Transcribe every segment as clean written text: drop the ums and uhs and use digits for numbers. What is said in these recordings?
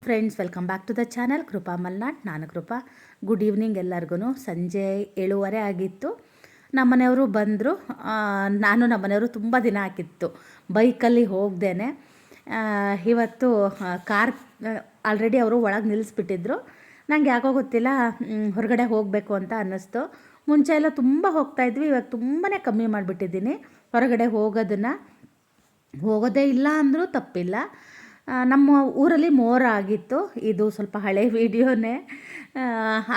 Friends, welcome back to the channel Krupa Malnad. ನಾನು Krupa. Good evening ಎಲ್ಲರಿಗೂ. ಸಂಜೆ 7:30 ಆಗಿತ್ತು. ನಮ್ಮನೆಯವರು ಬಂದರು. ನಾನು ನಮ್ಮನೆಯವರು ತುಂಬ ದಿನ ಆಗಿತ್ತು ಬೈಕಲ್ಲಿ ಹೋಗ್ದೇನೆ. ಇವತ್ತು ಕಾರ್ ಆಲ್ರೆಡಿ ಅವರು ಒಳಗೆ ನಿಲ್ಲಿಸ್ಬಿಟ್ಟಿದ್ರು. ನಂಗೆ ಯಾಕೋ ಗೊತ್ತಿಲ್ಲ, ಹೊರಗಡೆ ಹೋಗಬೇಕು ಅಂತ ಅನ್ನಿಸ್ತು. ಮುಂಚೆ ಎಲ್ಲ ತುಂಬ ಹೋಗ್ತಾಯಿದ್ವಿ, ಇವಾಗ ತುಂಬಾ ಕಮ್ಮಿ ಮಾಡಿಬಿಟ್ಟಿದ್ದೀನಿ ಹೊರಗಡೆ ಹೋಗೋದೇ ಇಲ್ಲ ಅಂದರೂ ತಪ್ಪಿಲ್ಲ. ನಮ್ಮ ಊರಲ್ಲಿ ಮೋರ ಆಗಿತ್ತು. ಇದು ಸ್ವಲ್ಪ ಹಳೆ ವಿಡಿಯೋನೇ.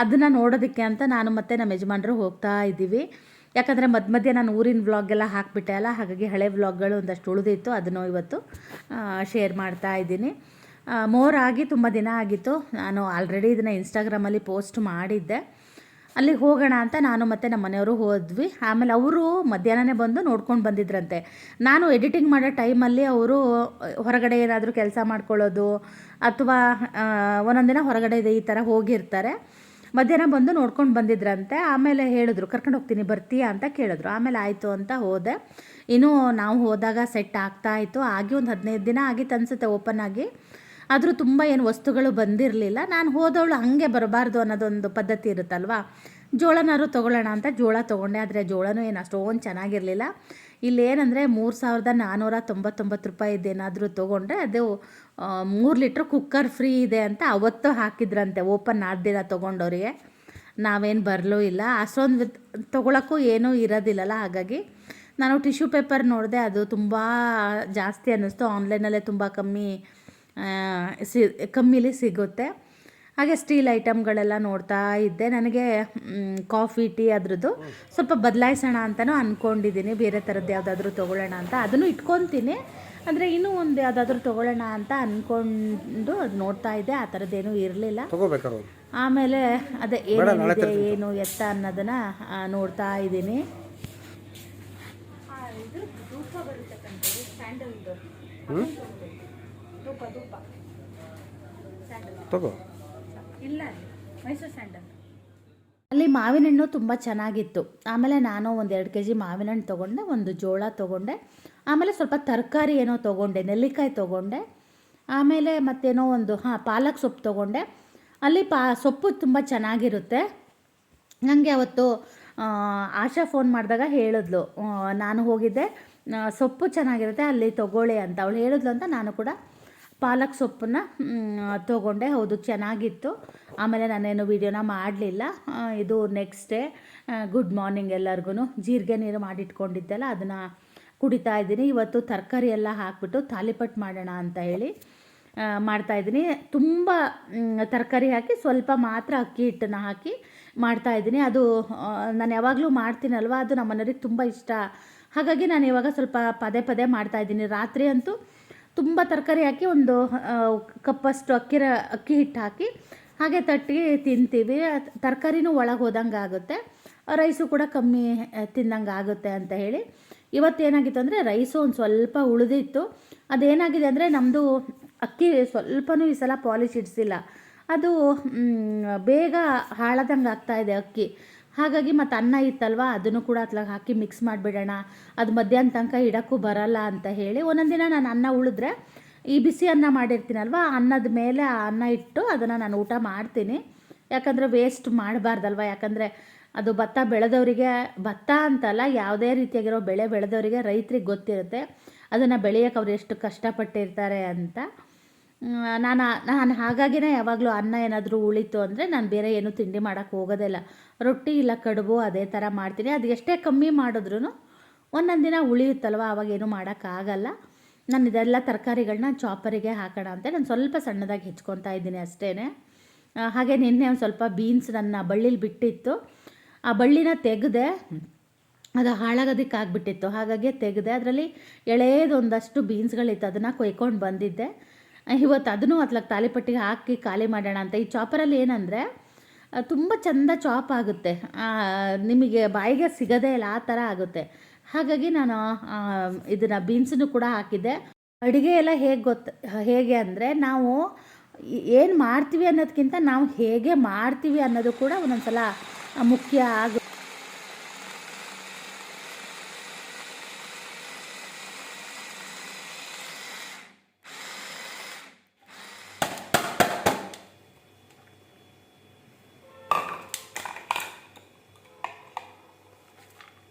ಅದನ್ನು ನೋಡೋದಕ್ಕೆ ಅಂತ ನಾನು ಮತ್ತು ನಮ್ಮ ಯಜಮಾನರು ಹೋಗ್ತಾ ಇದ್ದೀವಿ. ಯಾಕಂದರೆ ಮಧ್ಯೆ ನಾನು ಊರಿನ ವ್ಲಾಗೆಲ್ಲ ಹಾಕಿಬಿಟ್ಟೆ ಅಲ್ಲ, ಹಾಗಾಗಿ ಹಳೆ ವ್ಲಾಗ್ಗಳು ಒಂದಷ್ಟು ಉಳಿದಿತ್ತು. ಅದನ್ನು ಇವತ್ತು ಶೇರ್ ಮಾಡ್ತಾ ಇದ್ದೀನಿ. ಮೋರ ಆಗಿ ತುಂಬ ದಿನ ಆಗಿತ್ತು. ನಾನು ಆಲ್ರೆಡಿ ಇದನ್ನು ಇನ್ಸ್ಟಾಗ್ರಾಮಲ್ಲಿ ಪೋಸ್ಟ್ ಮಾಡಿದ್ದೆ. ಅಲ್ಲಿಗೆ ಹೋಗೋಣ ಅಂತ ನಾನು ಮತ್ತು ನಮ್ಮ ಮನೆಯವರು ಹೋದ್ವಿ. ಆಮೇಲೆ ಅವರು ಮಧ್ಯಾಹ್ನನೇ ಬಂದು ನೋಡ್ಕೊಂಡು ಬಂದಿದ್ರಂತೆ. ನಾನು ಎಡಿಟಿಂಗ್ ಮಾಡೋ ಟೈಮಲ್ಲಿ ಅವರು ಹೊರಗಡೆ ಏನಾದರೂ ಕೆಲಸ ಮಾಡ್ಕೊಳ್ಳೋದು ಅಥವಾ ಒಂದೊಂದು ದಿನ ಹೊರಗಡೆ ಈ ಥರ ಹೋಗಿರ್ತಾರೆ. ಮಧ್ಯಾಹ್ನ ಬಂದು ನೋಡ್ಕೊಂಡು ಬಂದಿದ್ರಂತೆ. ಆಮೇಲೆ ಹೇಳಿದ್ರು, ಕರ್ಕೊಂಡು ಹೋಗ್ತೀನಿ ಬರ್ತೀಯಾ ಅಂತ ಕೇಳಿದ್ರು. ಆಮೇಲೆ ಆಯಿತು ಅಂತ ಹೋದೆ. ಇನ್ನೂ ನಾವು ಹೋದಾಗ ಸೆಟ್ ಆಗ್ತಾಯಿತ್ತು. ಆಗಿ ಒಂದು 15 ದಿನ ಆಗಿತ್ತು ಅನಿಸುತ್ತೆ ಓಪನ್ ಆಗಿ. ಆದರೂ ತುಂಬ ಏನು ವಸ್ತುಗಳು ಬಂದಿರಲಿಲ್ಲ. ನಾನು ಹೋದವಳು ಹಾಗೆ ಬರಬಾರ್ದು ಅನ್ನೋದೊಂದು ಪದ್ಧತಿ ಇರುತ್ತಲ್ವ. ಜೋಳನಾದ್ರು ತೊಗೊಳ್ಳೋಣ ಅಂತ ಜೋಳ ತೊಗೊಂಡೆ. ಆದರೆ ಜೋಳನೂ ಏನು ಅಷ್ಟೊಂದು ಚೆನ್ನಾಗಿರಲಿಲ್ಲ. ಇಲ್ಲೇನಂದರೆ 3499 ರೂಪಾಯಿ ಇದೇನಾದರೂ ತೊಗೊಂಡ್ರೆ ಅದು 3 ಲೀಟ್ರ್ ಕುಕ್ಕರ್ ಫ್ರೀ ಇದೆ ಅಂತ ಅವತ್ತು ಹಾಕಿದ್ರಂತೆ ಓಪನ್ ಆದ ದಿನ ತೊಗೊಂಡವರಿಗೆ. ನಾವೇನು ಬರಲೂ ಇಲ್ಲ, ಅಷ್ಟೊಂದು ತೊಗೊಳಕ್ಕೂ ಏನೂ ಇರೋದಿಲ್ಲಲ್ಲ. ಹಾಗಾಗಿ ನಾನು ಟಿಶ್ಯೂ ಪೇಪರ್ ನೋಡಿದೆ, ಅದು ತುಂಬ ಜಾಸ್ತಿ ಅನ್ನಿಸ್ತು. ಆನ್ಲೈನಲ್ಲೇ ತುಂಬ ಕಮ್ಮಿಲಿ ಸಿಗುತ್ತೆ. ಹಾಗೆ ಸ್ಟೀಲ್ ಐಟಮ್ಗಳೆಲ್ಲ ನೋಡ್ತಾ ಇದ್ದೆ. ನನಗೆ ಕಾಫಿ ಟೀ ಅದ್ರದ್ದು ಸ್ವಲ್ಪ ಬದಲಾಯಿಸೋಣ ಅಂತಲೂ ಅಂದ್ಕೊಂಡಿದ್ದೀನಿ. ಬೇರೆ ಥರದ್ದು ಯಾವುದಾದ್ರೂ ತೊಗೊಳ್ಳೋಣ ಅಂತ ಅದನ್ನು ಇಟ್ಕೊತೀನಿ. ಅಂದರೆ ಇನ್ನೂ ಒಂದು ಯಾವುದಾದ್ರೂ ತೊಗೊಳ್ಳೋಣ ಅಂತ ಅಂದ್ಕೊಂಡು ಅದು ನೋಡ್ತಾ ಇದ್ದೆ. ಆ ಥರದ್ದೇನೂ ಇರಲಿಲ್ಲ. ಆಮೇಲೆ ಅದೇ ಏನೇನಿದೆ ಏನು ಎತ್ತ ಅನ್ನೋದನ್ನು ನೋಡ್ತಾ ಇದ್ದೀನಿ. ಇಲ್ಲ, ಮೈಸೂರು ಸ್ಯಾಂಡಲ್. ಅಲ್ಲಿ ಮಾವಿನ ಹಣ್ಣು ತುಂಬ ಚೆನ್ನಾಗಿತ್ತು. ಆಮೇಲೆ ನಾನು ಒಂದು 2 kg ಮಾವಿನ ಹಣ್ಣು ತೊಗೊಂಡೆ, ಒಂದು ಜೋಳ ತೊಗೊಂಡೆ, ಆಮೇಲೆ ಸ್ವಲ್ಪ ತರಕಾರಿ ಏನೋ ತೊಗೊಂಡೆ, ನೆಲ್ಲಿಕಾಯಿ ತೊಗೊಂಡೆ, ಆಮೇಲೆ ಮತ್ತೇನೋ ಒಂದು ಪಾಲಕ್ ಸೊಪ್ಪು ತೊಗೊಂಡೆ. ಅಲ್ಲಿ ಸೊಪ್ಪು ತುಂಬ ಚೆನ್ನಾಗಿರುತ್ತೆ. ನನಗೆ ಅವತ್ತು ಆಶಾ ಫೋನ್ ಮಾಡಿದಾಗ ಹೇಳಿದ್ಲು, ನಾನು ಹೋಗಿದ್ದೆ, ಸೊಪ್ಪು ಚೆನ್ನಾಗಿರುತ್ತೆ ಅಲ್ಲಿ ತೊಗೊಳ್ಳಿ ಅಂತ ಅವಳು ಹೇಳಿದ್ಲು ಅಂತ ನಾನು ಕೂಡ ಪಾಲಕ್ ಸೊಪ್ಪನ್ನು ತೊಗೊಂಡೆ. ಹೌದು, ಚೆನ್ನಾಗಿತ್ತು. ಆಮೇಲೆ ನಾನೇನು ವೀಡಿಯೋನ ಮಾಡಲಿಲ್ಲ. ಇದು ನೆಕ್ಸ್ಟ್ ಡೇ. ಗುಡ್ ಮಾರ್ನಿಂಗ್ ಎಲ್ಲರಿಗೂ. ಜೀರಿಗೆ ನೀರು ಮಾಡಿಟ್ಕೊಂಡಿದ್ದೆಲ್ಲ ಅದನ್ನು ಕುಡಿತಾ ಇದ್ದೀನಿ. ಇವತ್ತು ತರಕಾರಿ ಎಲ್ಲ ಹಾಕಿಬಿಟ್ಟು ತಾಲಿಪಟ್ಟು ಮಾಡೋಣ ಅಂತ ಹೇಳಿ ಮಾಡ್ತಾಯಿದ್ದೀನಿ. ತುಂಬ ತರಕಾರಿ ಹಾಕಿ ಸ್ವಲ್ಪ ಮಾತ್ರ ಅಕ್ಕಿ ಹಿಟ್ಟನ್ನು ಹಾಕಿ ಮಾಡ್ತಾಯಿದ್ದೀನಿ. ಅದು ನಾನು ಯಾವಾಗಲೂ ಮಾಡ್ತೀನಲ್ವ, ಅದು ನಮ್ಮ ಮನೆಯವ್ರಿಗೆ ತುಂಬ ಇಷ್ಟ. ಹಾಗಾಗಿ ನಾನು ಇವಾಗ ಸ್ವಲ್ಪ ಪದೇ ಮಾಡ್ತಾಯಿದ್ದೀನಿ. ರಾತ್ರಿ ಅಂತೂ ತುಂಬ ತರಕಾರಿ ಹಾಕಿ ಒಂದು ಕಪ್ಪಷ್ಟು ಅಕ್ಕಿ ಹಿಟ್ಟು ಹಾಕಿ ಹಾಗೆ ತಟ್ಟಿ ತಿಂತೀವಿ. ತರಕಾರಿನೂ ಒಳಗೆ ಹೋದಂಗೆ ಆಗುತ್ತೆ, ರೈಸು ಕೂಡ ಕಮ್ಮಿ ತಿಂದಂಗೆ ಆಗುತ್ತೆ ಅಂತ ಹೇಳಿ ಇವತ್ತೇನಾಗಿತ್ತು ಅಂದರೆ ರೈಸು ಒಂದು ಸ್ವಲ್ಪ ಉಳಿದಿತ್ತು. ಅದೇನಾಗಿದೆ ಅಂದರೆ ನಮ್ಮದು ಅಕ್ಕಿ ಸ್ವಲ್ಪನೂ ಈ ಸಲ ಪಾಲಿಶ್ ಇಡಿಸಿಲ್ಲ. ಅದು ಬೇಗ ಹಾಳಾದಂಗೆ ಆಗ್ತಾಯಿದೆ ಅಕ್ಕಿ. ಹಾಗಾಗಿ ಮತ್ತು ಅನ್ನ ಇತ್ತಲ್ವ, ಅದನ್ನು ಕೂಡ ಅತ್ಲಾಗ ಹಾಕಿ ಮಿಕ್ಸ್ ಮಾಡಿಬಿಡೋಣ, ಅದು ಮಧ್ಯಾಹ್ನ ತನಕ ಇಡೋಕ್ಕೂ ಬರಲ್ಲ ಅಂತ ಹೇಳಿ ಒಂದೊಂದು ದಿನ ನಾನು ಅನ್ನ ಉಳಿದ್ರೆ ಈ ಬಿಸಿ ಅನ್ನ ಮಾಡಿರ್ತೀನಲ್ವ, ಅನ್ನದ ಮೇಲೆ ಆ ಅನ್ನ ಇಟ್ಟು ಅದನ್ನು ನಾನು ಊಟ ಮಾಡ್ತೀನಿ. ಯಾಕಂದರೆ ವೇಸ್ಟ್ ಮಾಡಬಾರ್ದಲ್ವ. ಯಾಕಂದರೆ ಅದು ಭತ್ತ ಅಂತಲ್ಲ, ಯಾವುದೇ ರೀತಿಯಾಗಿರೋ ಬೆಳೆ ಬೆಳೆದವರಿಗೆ ರೈತರಿಗೆ ಗೊತ್ತಿರುತ್ತೆ ಅದನ್ನು ಬೆಳೆಯೋಕೆ ಅವ್ರು ಎಷ್ಟು ಕಷ್ಟಪಟ್ಟಿರ್ತಾರೆ ಅಂತ. ನಾನು ಹಾಗಾಗಿನೇ ಯಾವಾಗಲೂ ಅನ್ನ ಏನಾದರೂ ಉಳಿತು ಅಂದರೆ ನಾನು ಬೇರೆ ಏನೂ ತಿಂಡಿ ಮಾಡೋಕ್ಕೆ ಹೋಗೋದೇ ಇಲ್ಲ. ರೊಟ್ಟಿ ಇಲ್ಲ ಕಡುಬು ಅದೇ ಥರ ಮಾಡ್ತೀನಿ. ಅದು ಎಷ್ಟೇ ಕಮ್ಮಿ ಮಾಡಿದ್ರೂ ಒಂದೊಂದು ದಿನ ಉಳಿಯುತ್ತಲ್ವ, ಆವಾಗೇನು ಮಾಡೋಕ್ಕಾಗಲ್ಲ. ನಾನು ಇದೆಲ್ಲ ತರಕಾರಿಗಳನ್ನ ಚಾಪರಿಗೆ ಹಾಕೋಣ ಅಂತ ನಾನು ಸ್ವಲ್ಪ ಸಣ್ಣದಾಗಿ ಹೆಚ್ಕೊತಾ ಇದ್ದೀನಿ ಅಷ್ಟೇ. ಹಾಗೆ ನಿನ್ನೆ ಒಂದು ಸ್ವಲ್ಪ ಬೀನ್ಸ್ ನನ್ನ ಬಳ್ಳಿಲಿ ಬಿಟ್ಟಿತ್ತು, ಆ ಬಳ್ಳಿನ ತೆಗೆದೆ, ಅದು ಹಾಳಾಗೋದಕ್ಕೆ ಆಗಿಬಿಟ್ಟಿತ್ತು. ಹಾಗಾಗಿ ತೆಗೆದೆ, ಅದರಲ್ಲಿ ಎಳೆಯದೊಂದಷ್ಟು ಬೀನ್ಸ್ಗಳಿತ್ತು, ಅದನ್ನು ಕೊಯ್ಕೊಂಡು ಬಂದಿದ್ದೆ. ಇವತ್ತು ಅದನ್ನು ಅತ್ಲಾಗ ತಾಲಿಪಟ್ಟಿಗೆ ಹಾಕಿ ಖಾಲಿ ಮಾಡೋಣ ಅಂತ. ಈ ಚಾಪರಲ್ಲಿ ಏನಂದರೆ ತುಂಬ ಚೆಂದ ಚಾಪ್ ಆಗುತ್ತೆ, ನಿಮಗೆ ಬಾಯಿಗೆ ಸಿಗೋದೇ ಇಲ್ಲ ಆ ಥರ ಆಗುತ್ತೆ. ಹಾಗಾಗಿ ನಾನು ಇದನ್ನು ಬೀನ್ಸನ್ನು ಕೂಡ ಹಾಕಿದ್ದೆ. ಅಡುಗೆ ಎಲ್ಲ ಹೇಗೆ ಅಂದರೆ ನಾವು ಏನು ಮಾಡ್ತೀವಿ ಅನ್ನೋದಕ್ಕಿಂತ ನಾವು ಹೇಗೆ ಮಾಡ್ತೀವಿ ಅನ್ನೋದು ಕೂಡ ಒಂದೊಂದು ಸಲ ಮುಖ್ಯ ಆಗುತ್ತೆ.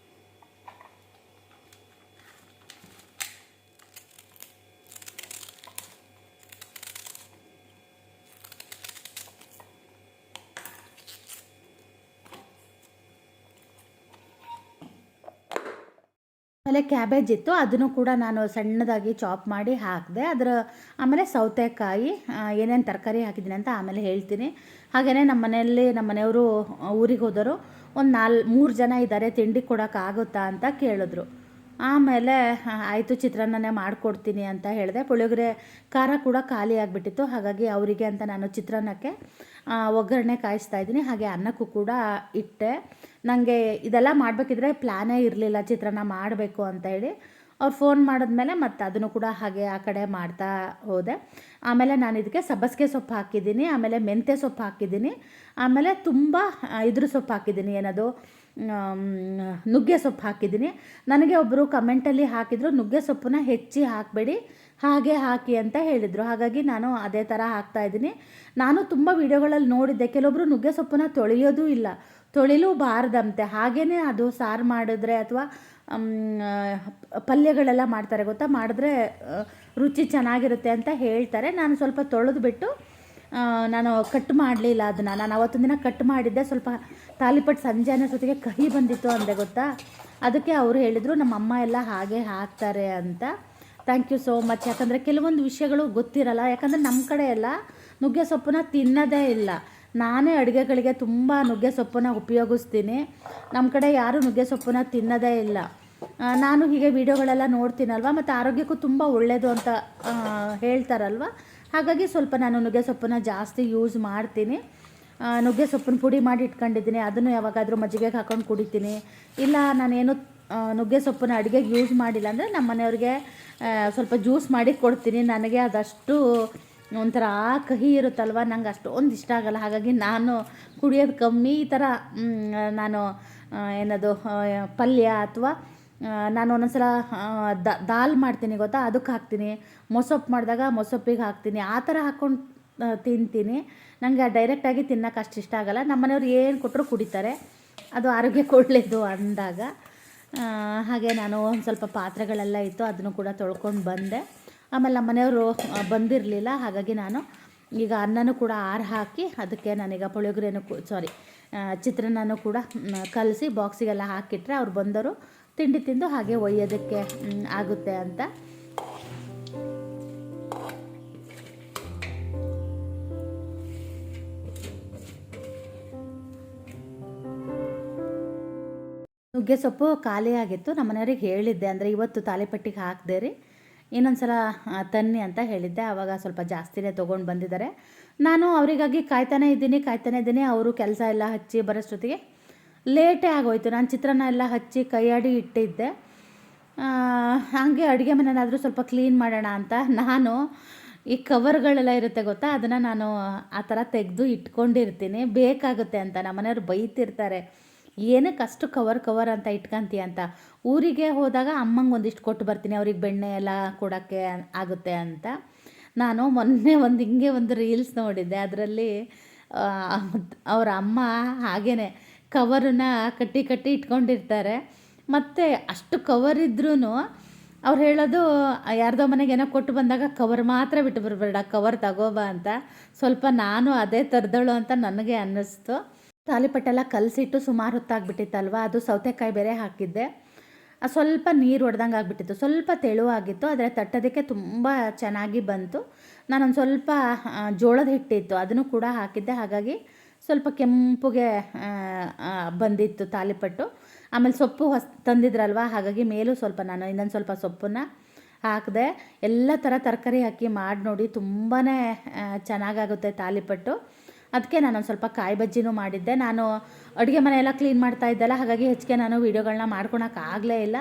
ಆಮೇಲೆ ಕ್ಯಾಬೇಜ್ ಇತ್ತು, ಅದನ್ನು ಕೂಡ ನಾನು ಸಣ್ಣದಾಗಿ ಚಾಪ್ ಮಾಡಿ ಹಾಕಿದೆ. ಆಮೇಲೆ ಸೌತೆಕಾಯಿ, ಏನೇನು ತರಕಾರಿ ಹಾಕಿದ್ದೀನಿ ಅಂತ ಆಮೇಲೆ ಹೇಳ್ತೀನಿ. ಹಾಗೆಯೇ ನಮ್ಮ ಮನೆಯವರು ಊರಿಗೆ ಹೋದರು, ಒಂದು 3 ಜನ ಇದ್ದಾರೆ, ತಿಂಡಿ ಕೊಡೋಕ್ಕಾಗುತ್ತಾ ಅಂತ ಕೇಳಿದ್ರು. ಆಮೇಲೆ ಆಯಿತು ಚಿತ್ರಾನ್ನನೇ ಮಾಡಿಕೊಡ್ತೀನಿ ಅಂತ ಹೇಳಿದೆ. ಪುಳಿಯೋಗರೆ ಖಾರ ಕೂಡ ಖಾಲಿ ಆಗಿಬಿಟ್ಟಿತ್ತು, ಹಾಗಾಗಿ ಅವರಿಗೆ ಅಂತ ನಾನು ಚಿತ್ರಾನ್ನಕ್ಕೆ ಒಗ್ಗರಣೆ ಕಾಯಿಸ್ತಾ ಇದ್ದೀನಿ. ಹಾಗೆ ಅನ್ನಕ್ಕೂ ಕೂಡ ಇಟ್ಟೆ. ನನಗೆ ಇದೆಲ್ಲ ಮಾಡಬೇಕಿದ್ರೆ ಪ್ಲ್ಯಾನೇ ಇರಲಿಲ್ಲ ಚಿತ್ರಾನ್ನ ಮಾಡಬೇಕು ಅಂತ ಹೇಳಿ. ಅವ್ರು ಫೋನ್ ಮಾಡಿದ್ಮೇಲೆ ಮತ್ತು ಅದನ್ನು ಕೂಡ ಹಾಗೆ ಆ ಕಡೆ ಮಾಡ್ತಾ ಹೋದೆ. ಆಮೇಲೆ ನಾನು ಇದಕ್ಕೆ ಸಬ್ಬಸಿಗೆ ಸೊಪ್ಪು ಹಾಕಿದ್ದೀನಿ, ಆಮೇಲೆ ಮೆಂತ್ಯ ಸೊಪ್ಪು ಹಾಕಿದ್ದೀನಿ, ಆಮೇಲೆ ತುಂಬ ಇದ್ರ ಸೊಪ್ಪು ಹಾಕಿದ್ದೀನಿ, ಏನದು ನುಗ್ಗೆ ಸೊಪ್ಪು ಹಾಕಿದ್ದೀನಿ. ನನಗೆ ಒಬ್ಬರು ಕಮೆಂಟಲ್ಲಿ ಹಾಕಿದರು, ನುಗ್ಗೆ ಸೊಪ್ಪನ್ನ ಹೆಚ್ಚಿ ಹಾಕಬೇಡಿ, ಹಾಗೆ ಹಾಕಿ ಅಂತ ಹೇಳಿದರು. ಹಾಗಾಗಿ ನಾನು ಅದೇ ಥರ ಹಾಕ್ತಾಯಿದ್ದೀನಿ. ನಾನು ತುಂಬ ವೀಡಿಯೋಗಳಲ್ಲಿ ನೋಡಿದ್ದೆ, ಕೆಲವೊಬ್ಬರು ನುಗ್ಗೆ ಸೊಪ್ಪನ್ನ ತೊಳೆಯೋದೂ ಇಲ್ಲ, ತೊಳಿಲೂಬಾರ್ದಂತೆ, ಹಾಗೇ ಅದು ಸಾರು ಮಾಡಿದ್ರೆ ಅಥವಾ ಪಲ್ಯಗಳೆಲ್ಲ ಮಾಡ್ತಾರೆ ಗೊತ್ತಾ, ಮಾಡಿದ್ರೆ ರುಚಿ ಚೆನ್ನಾಗಿರುತ್ತೆ ಅಂತ ಹೇಳ್ತಾರೆ. ನಾನು ಸ್ವಲ್ಪ ತೊಳೆದ್ಬಿಟ್ಟು ನಾನು ಕಟ್ ಮಾಡಲಿಲ್ಲ ಅದನ್ನು. ನಾನು ಅವತ್ತೊಂದು ದಿನ ಕಟ್ ಮಾಡಿದ್ದೆ, ಸ್ವಲ್ಪ ತಾಲಿಪಟ್ಟು ಸಂಜೆ ಅನ್ನೋಷ್ಟೊತ್ತಿಗೆ ಕಹಿ ಬಂದಿತ್ತು ಅಂದೆ ಗೊತ್ತಾ. ಅದಕ್ಕೆ ಅವರು ಹೇಳಿದರು ನಮ್ಮಮ್ಮ ಎಲ್ಲ ಹಾಗೆ ಹಾಕ್ತಾರೆ ಅಂತ. Thank you so much. ಯಾಕಂದರೆ ಕೆಲವೊಂದು ವಿಷಯಗಳು ಗೊತ್ತಿರಲ್ಲ, ಯಾಕಂದರೆ ನಮ್ಮ ಕಡೆ ಎಲ್ಲ ನುಗ್ಗೆ ಸೊಪ್ಪನ್ನ ತಿನ್ನೋದೇ ಇಲ್ಲ. ನಾನೇ ಅಡುಗೆಗಳಿಗೆ ತುಂಬ ನುಗ್ಗೆ ಸೊಪ್ಪನ್ನ ಉಪಯೋಗಿಸ್ತೀನಿ, ನಮ್ಮ ಕಡೆ ಯಾರೂ ನುಗ್ಗೆ ಸೊಪ್ಪನ್ನ ತಿನ್ನೋದೇ ಇಲ್ಲ. ನಾನು ಹೀಗೆ ವೀಡಿಯೋಗಳೆಲ್ಲ ನೋಡ್ತೀನಲ್ವ, ಮತ್ತು ಆರೋಗ್ಯಕ್ಕೂ ತುಂಬ ಒಳ್ಳೆಯದು ಅಂತ ಹೇಳ್ತಾರಲ್ವ, ಹಾಗಾಗಿ ಸ್ವಲ್ಪ ನಾನು ನುಗ್ಗೆ ಸೊಪ್ಪನ್ನ ಜಾಸ್ತಿ ಯೂಸ್ ಮಾಡ್ತೀನಿ. ನುಗ್ಗೆ ಸೊಪ್ಪನ್ನ ಪುಡಿ ಮಾಡಿ ಇಟ್ಕೊಂಡಿದ್ದೀನಿ, ಅದನ್ನು ಯಾವಾಗಾದರೂ ಮಜ್ಜಿಗೆಗೆ ಹಾಕೊಂಡು ಕುಡಿತೀನಿ. ಇಲ್ಲ ನಾನೇನು ನುಗ್ಗೆ ಸೊಪ್ಪನ್ನ ಅಡುಗೆಗೆ ಯೂಸ್ ಮಾಡಿಲ್ಲ ಅಂದರೆ ನಮ್ಮ ಮನೆಯವ್ರಿಗೆ ಸ್ವಲ್ಪ ಜ್ಯೂಸ್ ಮಾಡಿ ಕೊಡ್ತೀನಿ. ನನಗೆ ಅದಷ್ಟು ಒಂಥರ ಕಹಿ ಇರುತ್ತಲ್ವ, ನಂಗೆ ಅಷ್ಟೊಂದು ಇಷ್ಟ ಆಗಲ್ಲ, ಹಾಗಾಗಿ ನಾನು ಕುಡಿಯೋದು ಕಮ್ಮಿ. ಈ ಥರ ನಾನು ಏನದು ಪಲ್ಯ ಅಥವಾ ನಾನು ಒಂದೊಂದ್ಸಲ ದಾಲ್ ಮಾಡ್ತೀನಿ ಗೊತ್ತಾ, ಅದಕ್ಕೆ ಹಾಕ್ತೀನಿ. ಮೊಸೊಪ್ಪು ಮಾಡಿದಾಗ ಮೊಸೊಪ್ಪಿಗೆ ಹಾಕ್ತೀನಿ, ಆ ಥರ ಹಾಕ್ಕೊಂಡು ತಿಂತೀನಿ. ನನಗೆ ಡೈರೆಕ್ಟಾಗಿ ತಿನ್ನೋಕೆ ಅಷ್ಟು ಇಷ್ಟ ಆಗಲ್ಲ. ನಮ್ಮ ಮನೆಯವ್ರು ಏನು ಕೊಟ್ಟರು ಕುಡಿತಾರೆ, ಅದು ಆರೋಗ್ಯಕ್ಕೆ ಒಳ್ಳೆಯದು ಅಂದಾಗ. ಹಾಗೆ ನಾನು ಒಂದು ಸ್ವಲ್ಪ ಪಾತ್ರೆಗಳೆಲ್ಲ ಇತ್ತು, ಅದನ್ನು ಕೂಡ ತೊಳ್ಕೊಂಡು ಬಂದೆ. ಆಮೇಲೆ ನಮ್ಮ ಮನೆಯವರು ಬಂದಿರಲಿಲ್ಲ, ಹಾಗಾಗಿ ನಾನು ಈಗ ಅನ್ನನೂ ಕೂಡ ಆರು ಹಾಕಿ ಅದಕ್ಕೆ ನಾನೀಗ ಪುಳಿಯೋಗರೆನೂ ಚಿತ್ರಾನ್ನನೂ ಕೂಡ ಕಲಸಿ ಬಾಕ್ಸಿಗೆಲ್ಲ ಹಾಕಿಟ್ರೆ ಅವ್ರು ಬಂದರು ತಿಂಡಿ ತಿಂದು ಹಾಗೆ ಒಯ್ಯೋದಕ್ಕೆ ಆಗುತ್ತೆ ಅಂತ. ನುಗ್ಗೆ ಸೊಪ್ಪು ಖಾಲಿ ಆಗಿತ್ತು, ನಮ್ಮ ಮನೆಯವ್ರಿಗೆ ಹೇಳಿದ್ದೆ, ಅಂದರೆ ಇವತ್ತು ತಾಲಿಪಟ್ಟಿಗೆ ಹಾಕಿದೆ ರೀ, ಇನ್ನೊಂದು ಸಲ ತನ್ನಿ ಅಂತ ಹೇಳಿದ್ದೆ. ಆವಾಗ ಸ್ವಲ್ಪ ಜಾಸ್ತಿನೇ ತೊಗೊಂಡು ಬಂದಿದ್ದಾರೆ. ನಾನು ಅವರಿಗಾಗಿ ಕಾಯ್ತಾನೆ ಇದ್ದೀನಿ. ಅವರು ಕೆಲಸ ಎಲ್ಲ ಹಚ್ಚಿ ಬರೋಷ್ಟೊತ್ತಿಗೆ ಲೇಟೇ ಆಗೋಯ್ತು. ನಾನು ಚಿತ್ರಾನ್ನ ಎಲ್ಲ ಹಚ್ಚಿ ಕೈಯಾಡಿ ಇಟ್ಟಿದ್ದೆ. ಹಾಗೆ ಅಡುಗೆ ಮನೆಯಾದರೂ ಸ್ವಲ್ಪ ಕ್ಲೀನ್ ಮಾಡೋಣ ಅಂತ ನಾನು ಈ ಕವರ್ಗಳೆಲ್ಲ ಇರುತ್ತೆ ಗೊತ್ತಾ, ಅದನ್ನು ನಾನು ಆ ಥರ ತೆಗೆದು ಇಟ್ಕೊಂಡಿರ್ತೀನಿ, ಬೇಕಾಗುತ್ತೆ ಅಂತ. ನಮ್ಮ ಮನೆಯವ್ರು ಬೈತಿರ್ತಾರೆ, ಏನಕ್ಕೆ ಅಷ್ಟು ಕವರ್ ಅಂತ ಇಟ್ಕೊಂತೀಯ ಅಂತ. ಊರಿಗೆ ಹೋದಾಗ ಅಮ್ಮಂಗೆ ಒಂದಿಷ್ಟು ಕೊಟ್ಟು ಬರ್ತೀನಿ, ಅವ್ರಿಗೆ ಬೆಣ್ಣೆ ಎಲ್ಲ ಕೊಡೋಕ್ಕೆ ಆಗುತ್ತೆ ಅಂತ. ನಾನು ಮೊನ್ನೆ ಹಿಂಗೆ ಒಂದು ರೀಲ್ಸ್ ನೋಡಿದ್ದೆ, ಅದರಲ್ಲಿ ಅವರ ಅಮ್ಮ ಹಾಗೇ ಕವರನ್ನ ಕಟ್ಟಿ ಇಟ್ಕೊಂಡಿರ್ತಾರೆ. ಮತ್ತು ಅಷ್ಟು ಕವರ್ ಇದ್ರೂ ಅವ್ರು ಹೇಳೋದು, ಯಾರ್ದೋ ಮನೆಗೆ ಏನೋ ಕೊಟ್ಟು ಬಂದಾಗ ಕವರ್ ಮಾತ್ರ ಬಿಟ್ಟು ಬರಬೇಡ, ಕವರ್ ತಗೋಬಾ ಅಂತ. ಸ್ವಲ್ಪ ನಾನು ಅದೇ ಥರದಳು ಅಂತ ನನಗೆ ಅನ್ನಿಸ್ತು. ತಾಲಿಪಟ್ಟೆಲ್ಲ ಕಲಸಿಟ್ಟು ಸುಮಾರು ಹೊತ್ತಾಗ್ಬಿಟ್ಟಿತ್ತಲ್ವ, ಅದು ಸೌತೆಕಾಯಿ ಬೇರೆ ಹಾಕಿದ್ದೆ. ಸ್ವಲ್ಪ ನೀರು ಹೊಡೆದಂಗೆ ಆಗಿಬಿಟ್ಟಿತ್ತು, ಸ್ವಲ್ಪ ತೆಳುವಾಗಿತ್ತು, ಆದರೆ ತಟ್ಟೋದಕ್ಕೆ ತುಂಬ ಚೆನ್ನಾಗಿ ಬಂತು. ನಾನೊಂದು ಸ್ವಲ್ಪ ಜೋಳದ ಹಿಟ್ಟಿತ್ತು ಅದನ್ನು ಕೂಡ ಹಾಕಿದ್ದೆ, ಹಾಗಾಗಿ ಸ್ವಲ್ಪ ಕೆಂಪುಗೆ ಬಂದಿತ್ತು ತಾಲಿಪಟ್ಟು. ಆಮೇಲೆ ಸೊಪ್ಪು ತಂದಿದ್ರಲ್ವ, ಹಾಗಾಗಿ ಮೇಲೂ ಸ್ವಲ್ಪ ನಾನು ಇನ್ನೊಂದು ಸ್ವಲ್ಪ ಸೊಪ್ಪನ್ನು ಹಾಕಿದೆ. ಎಲ್ಲ ಥರ ತರಕಾರಿ ಹಾಕಿ ಮಾಡಿ ನೋಡಿ, ತುಂಬಾ ಚೆನ್ನಾಗಾಗುತ್ತೆ ತಾಲಿಪಟ್ಟು. ಅದಕ್ಕೆ ನಾನೊಂದು ಸ್ವಲ್ಪ ಕಾಯಿ ಬಜ್ಜಿನೂ ಮಾಡಿದ್ದೆ. ನಾನು ಅಡುಗೆ ಮನೆಯೆಲ್ಲ ಕ್ಲೀನ್ ಮಾಡ್ತಾ ಇದ್ದಲ್ಲ, ಹಾಗಾಗಿ ಹೆಚ್ಚಿಗೆ ನಾನು ವೀಡಿಯೋಗಳನ್ನ ಮಾಡ್ಕೊಳಕ್ಕಾಗಲೇ ಇಲ್ಲ.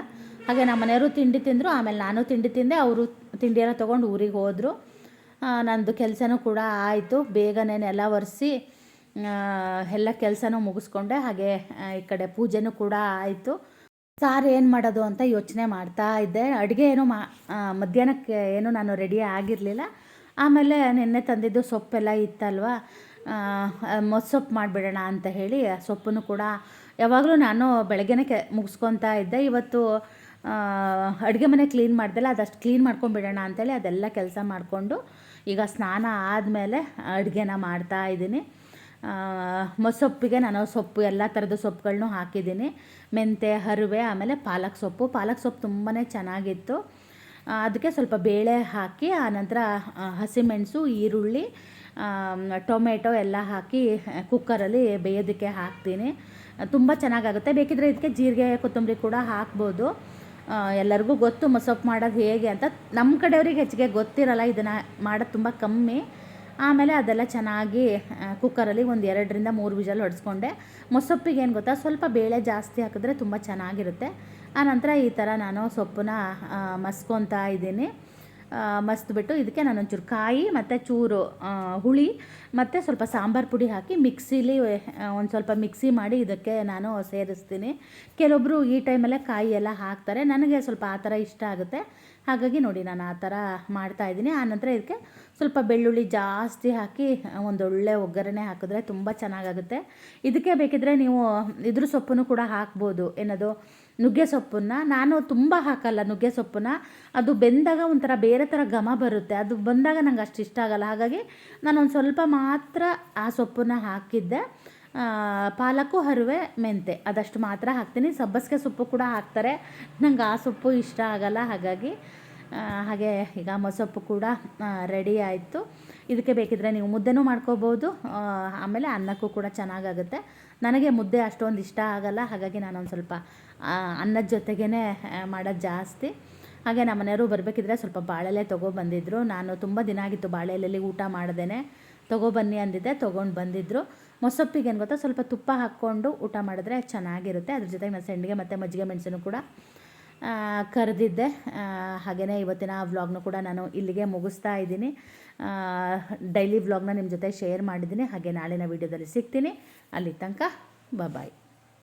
ಹಾಗೆ ನಮ್ಮ ಮನೆಯವರು ತಿಂಡಿ ತಿಂದರು, ಆಮೇಲೆ ನಾನು ತಿಂಡಿ ತಿಂದೆ. ಅವರು ತಿಂಡಿ ಎಲ್ಲ ತೊಗೊಂಡು ಊರಿಗೆ ಹೋದರು. ನನ್ನದು ಕೆಲಸನೂ ಕೂಡ ಆಯಿತು. ಬೇಗನೆ ಎಲ್ಲ ಒರೆಸಿ ಎಲ್ಲ ಕೆಲಸನೂ ಮುಗಿಸ್ಕೊಂಡೆ. ಹಾಗೆ ಈ ಕಡೆ ಪೂಜೆನೂ ಕೂಡ ಆಯಿತು. ಸಾರು ಏನು ಮಾಡೋದು ಅಂತ ಯೋಚನೆ ಮಾಡ್ತಾ ಇದ್ದೆ. ಅಡುಗೆ ಏನು ಮಧ್ಯಾಹ್ನಕ್ಕೆ ಏನು ನಾನು ರೆಡಿ ಆಗಿರಲಿಲ್ಲ. ಆಮೇಲೆ ನಿನ್ನೆ ತಂದಿದ್ದು ಸೊಪ್ಪೆಲ್ಲ ಇತ್ತಲ್ವ, ಮೊಸೊಪ್ಪು ಮಾಡಿಬಿಡೋಣ ಅಂತ ಹೇಳಿ ಸೊಪ್ಪನ್ನು ಕೂಡ ಯಾವಾಗಲೂ ನಾನು ಬೆಳಗ್ಗೆನೇ ಮುಗಿಸ್ಕೊತಾ ಇದ್ದೆ. ಇವತ್ತು ಅಡುಗೆ ಮನೆ ಕ್ಲೀನ್ ಮಾಡ್ದೆಲ್ಲ, ಅದಷ್ಟು ಕ್ಲೀನ್ ಮಾಡ್ಕೊಂಬಿಡೋಣ ಅಂತೇಳಿ ಅದೆಲ್ಲ ಕೆಲಸ ಮಾಡಿಕೊಂಡು ಈಗ ಸ್ನಾನ ಆದಮೇಲೆ ಅಡುಗೆನ ಮಾಡ್ತಾಯಿದ್ದೀನಿ. ಮೊಸೊಪ್ಪಿಗೆ ನಾನು ಸೊಪ್ಪು ಎಲ್ಲ ಥರದ ಸೊಪ್ಪುಗಳನ್ನೂ ಹಾಕಿದ್ದೀನಿ. ಮೆಂತೆ, ಹರಿವೆ, ಆಮೇಲೆ ಪಾಲಕ್ ಸೊಪ್ಪು ತುಂಬಾ ಚೆನ್ನಾಗಿತ್ತು. ಅದಕ್ಕೆ ಸ್ವಲ್ಪ ಬೇಳೆ ಹಾಕಿ, ಆನಂತರ ಹಸಿಮೆಣಸು, ಈರುಳ್ಳಿ, ಟೊಮೆಟೊ ಎಲ್ಲ ಹಾಕಿ ಕುಕ್ಕರಲ್ಲಿ ಬೇಯೋದಕ್ಕೆ ಹಾಕ್ತೀನಿ. ತುಂಬ ಚೆನ್ನಾಗಾಗುತ್ತೆ. ಬೇಕಿದ್ರೆ ಇದಕ್ಕೆ ಜೀರಿಗೆ, ಕೊತ್ತಂಬರಿ ಕೂಡ ಹಾಕ್ಬೋದು. ಎಲ್ಲರಿಗೂ ಗೊತ್ತು ಮೊಸೊಪ್ಪು ಮಾಡೋದು ಹೇಗೆ ಅಂತ. ನಮ್ಮ ಕಡೆಯವ್ರಿಗೆ ಹೆಚ್ಚಿಗೆ ಗೊತ್ತಿರಲ್ಲ, ಇದನ್ನು ಮಾಡೋದು ತುಂಬ ಕಮ್ಮಿ. ಆಮೇಲೆ ಅದೆಲ್ಲ ಚೆನ್ನಾಗಿ ಕುಕ್ಕರಲ್ಲಿ ಒಂದು 2-3 ವಿಷಲ್ ಹೊಡೆಸ್ಕೊಂಡೆ. ಮೊಸೊಪ್ಪಿಗೆ ಏನು ಗೊತ್ತಾ, ಸ್ವಲ್ಪ ಬೇಳೆ ಜಾಸ್ತಿ ಹಾಕಿದ್ರೆ ತುಂಬ ಚೆನ್ನಾಗಿರುತ್ತೆ. ಆನಂತರ ಈ ಥರ ನಾನು ಸೊಪ್ಪನ್ನ ಮಸ್ಕೊತಾ ಇದ್ದೀನಿ. ಮಸ್ತ್ಬಿಟ್ಟು ಇದಕ್ಕೆ ನಾನೊಂಚೂರು ಕಾಯಿ ಮತ್ತು ಚೂರು ಹುಳಿ ಮತ್ತು ಸ್ವಲ್ಪ ಸಾಂಬಾರು ಪುಡಿ ಹಾಕಿ ಮಿಕ್ಸಿಲಿ ಒಂದು ಸ್ವಲ್ಪ ಮಿಕ್ಸಿ ಮಾಡಿ ಇದಕ್ಕೆ ನಾನು ಸೇರಿಸ್ತೀನಿ. ಕೆಲವೊಬ್ಬರು ಈ ಟೈಮಲ್ಲೇ ಕಾಯಿ ಎಲ್ಲ ಹಾಕ್ತಾರೆ, ನನಗೆ ಸ್ವಲ್ಪ ಆ ಥರ ಇಷ್ಟ ಆಗುತ್ತೆ. ಹಾಗಾಗಿ ನೋಡಿ ನಾನು ಆ ಥರ ಮಾಡ್ತಾಯಿದ್ದೀನಿ. ಆನಂತರ ಇದಕ್ಕೆ ಸ್ವಲ್ಪ ಬೆಳ್ಳುಳ್ಳಿ ಜಾಸ್ತಿ ಹಾಕಿ ಒಂದೊಳ್ಳೆ ಒಗ್ಗರಣೆ ಹಾಕಿದ್ರೆ ತುಂಬ ಚೆನ್ನಾಗಾಗುತ್ತೆ. ಇದಕ್ಕೆ ಬೇಕಿದ್ರೆ ನೀವು ಇದ್ರ ಸೊಪ್ಪನ್ನು ಕೂಡ ಹಾಕ್ಬೋದು, ಏನದು ನುಗ್ಗೆ ಸೊಪ್ಪನ್ನು. ನಾನು ತುಂಬ ಹಾಕಲ್ಲ ನುಗ್ಗೆ ಸೊಪ್ಪನ್ನು, ಅದು ಬೆಂದಾಗ ಒಂಥರ ಬೇರೆ ಥರ ಘಮ ಬರುತ್ತೆ, ಅದು ಬಂದಾಗ ನಂಗೆ ಅಷ್ಟು ಇಷ್ಟ ಆಗಲ್ಲ. ಹಾಗಾಗಿ ನಾನೊಂದು ಸ್ವಲ್ಪ ಮಾತ್ರ ಆ ಸೊಪ್ಪನ್ನು ಹಾಕಿದ್ದೆ. ಪಾಲಕ್ಕು, ಹರಿವೆ, ಮೆಂತೆ ಅದಷ್ಟು ಮಾತ್ರ ಹಾಕ್ತೀನಿ. ಸಬ್ಬಸಿಗೆ ಸೊಪ್ಪು ಕೂಡ ಹಾಕ್ತಾರೆ, ನಂಗೆ ಆ ಸೊಪ್ಪು ಇಷ್ಟ ಆಗಲ್ಲ. ಹಾಗಾಗಿ ಹಾಗೆ ಈಗ ಮೊಸೊಪ್ಪು ಕೂಡ ರೆಡಿ ಆಯಿತು. ಇದಕ್ಕೆ ಬೇಕಿದ್ರೆ ನೀವು ಮುದ್ದೆನೂ ಮಾಡ್ಕೋಬೋದು, ಆಮೇಲೆ ಅನ್ನಕ್ಕೂ ಕೂಡ ಚೆನ್ನಾಗಾಗುತ್ತೆ. ನನಗೆ ಮುದ್ದೆ ಅಷ್ಟೊಂದು ಇಷ್ಟ ಆಗಲ್ಲ, ಹಾಗಾಗಿ ನಾನೊಂದು ಸ್ವಲ್ಪ ಅನ್ನದ ಜೊತೆಗೇ ಮಾಡೋದು ಜಾಸ್ತಿ. ಹಾಗೆ ನಮ್ಮ ಮನೆಯವರು ಬರಬೇಕಿದ್ರೆ ಸ್ವಲ್ಪ ಬಾಳೆಲೆ ತೊಗೊಬಂದಿದ್ರು. ನಾನು ತುಂಬ ದಿನ ಆಗಿತ್ತು ಬಾಳೆಲೆಯಲ್ಲಿ ಊಟ ಮಾಡ್ದೇ, ತೊಗೊಬನ್ನಿ ಅಂದಿದ್ದೆ, ತೊಗೊಂಡು ಬಂದಿದ್ದರು. ಮೊಸೊಪ್ಪಿಗೆ ಏನು ಗೊತ್ತಾ, ಸ್ವಲ್ಪ ತುಪ್ಪ ಹಾಕ್ಕೊಂಡು ಊಟ ಮಾಡಿದ್ರೆ ಚೆನ್ನಾಗಿರುತ್ತೆ. ಅದ್ರ ಜೊತೆಗೆ ನಾನು ಸೆಂಡಿಗೆ ಮತ್ತು ಮಜ್ಜಿಗೆ ಮೆಣಸನ್ನು ಕೂಡ ಕರೆದಿದ್ದೆ. ಹಾಗೆಯೇ ಇವತ್ತಿನ ವ್ಲಾಗ್ನು ಕೂಡ ನಾನು ಇಲ್ಲಿಗೆ ಮುಗಿಸ್ತಾ ಇದ್ದೀನಿ. ಡೈಲಿ ವ್ಲಾಗ್ನ ನಿಮ್ಮ ಜೊತೆ ಶೇರ್ ಮಾಡಿದ್ದೀನಿ. ಹಾಗೆ ನಾಳಿನ ವೀಡಿಯೋದಲ್ಲಿ ಸಿಗ್ತೀನಿ. ಅಲ್ಲಿ ತನಕ ಬಾಯ್.